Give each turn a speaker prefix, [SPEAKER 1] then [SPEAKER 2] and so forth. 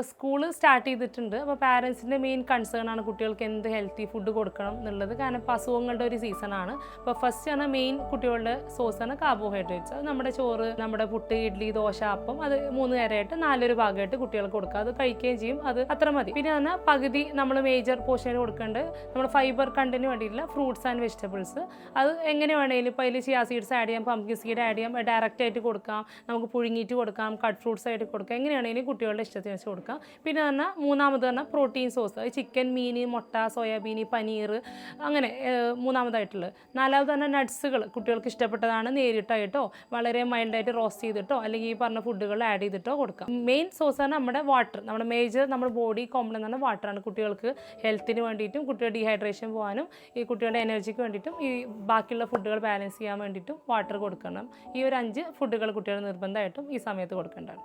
[SPEAKER 1] School start ചെയ്തിട്ടുണ്ട്. അപ്പോൾ പാരൻസിൻ്റെ main concern ആണ് കുട്ടികൾക്ക് എന്ത് ഹെൽത്തി ഫുഡ് കൊടുക്കണം എന്നുള്ളത്. കാരണം ഇപ്പോൾ അസുഖങ്ങളുടെ ഒരു സീസണാണ്. അപ്പോൾ ഫസ്റ്റ് ആണ് മെയിൻ കുട്ടികളുടെ സോഴ്സാണ് കാർബോഹൈഡ്രേറ്റ്സ്. അത് നമ്മുടെ ചോറ്, നമ്മുടെ പുട്ട്, ഇഡ്ഡലി, ദോശ, അപ്പം, അത് 3 നേരമായിട്ട് 4 ഭാഗമായിട്ട് കുട്ടികൾക്ക് കൊടുക്കുക. അത് കഴിക്കുകയും ചെയ്യും, അത് അത്ര മതി. പിന്നെ പറഞ്ഞാൽ പകുതി നമ്മൾ മേജർ പോർഷനിൽ കൊടുക്കേണ്ടത് നമ്മൾ ഫൈബർ കണ്ടന്റ് വേണ്ടിയില്ല ഫ്രൂട്ട്സ് ആൻഡ് വെജിറ്റബിൾസ്. അത് എങ്ങനെ വേണമെങ്കിലും ഇപ്പോൾ അതിൽ ചിയാ സീഡ്സ് ആഡ് ചെയ്യാം, പംകിൻ സീഡ് ആഡ് ചെയ്യാം, ഡയറക്റ്റ് ആയിട്ട് കൊടുക്കാം, നമുക്ക് പുഴുങ്ങിയിട്ട് കൊടുക്കാം, കട്ട് ഫ്രൂട്ട്സ് ആയിട്ട് കൊടുക്കാം, എങ്ങനെയാണെങ്കിലും കുട്ടികളുടെ ഇഷ്ടത്തിന് വെച്ച് കൊടുക്കാം. പിന്നെ പറഞ്ഞാൽ മൂന്നാമത് പറഞ്ഞാൽ പ്രോട്ടീൻ സോഴ്സ്, ചിക്കൻ, മീൻ, മുട്ട, സോയാബീൻ, പനീർ, അങ്ങനെ മൂന്നാമതായിട്ടുള്ളത്. നാലാമത് പറഞ്ഞാൽ നട്ട്സുകൾ കുട്ടികൾക്ക് ഇഷ്ടപ്പെട്ടതാണ് നേരിട്ടായിട്ടോ വളരെ മൈൽഡായിട്ട് റോസ്റ്റ് ചെയ്തിട്ടോ അല്ലെങ്കിൽ ഈ പറഞ്ഞ ഫുഡുകൾ ആഡ് ചെയ്തിട്ടോ കൊടുക്കാം. മെയിൻ സോഴ്സ് ആണ് നമ്മുടെ വാട്ടർ. നമ്മുടെ മേജർ നമ്മുടെ ബോഡി കോംപ്ലന്റ് ആണ് വാട്ടറാണ്. കുട്ടികൾക്ക് ഹെൽത്തിന് വേണ്ടിയിട്ടും കുട്ടികളുടെ ഡീഹൈഡ്രേഷൻ പോകാനും ഈ കുട്ടികളുടെ എനർജിക്ക് വേണ്ടിയിട്ടും ഈ ബാക്കിയുള്ള ഫുഡുകൾ ബാലൻസ് ചെയ്യാൻ വേണ്ടിയിട്ടും വാട്ടർ കൊടുക്കണം. ഈ ഒരു 5 ഫുഡുകൾ കുട്ടികൾ നിർബന്ധമായിട്ടും ഈ സമയത്ത് കൊടുക്കേണ്ടതാണ്.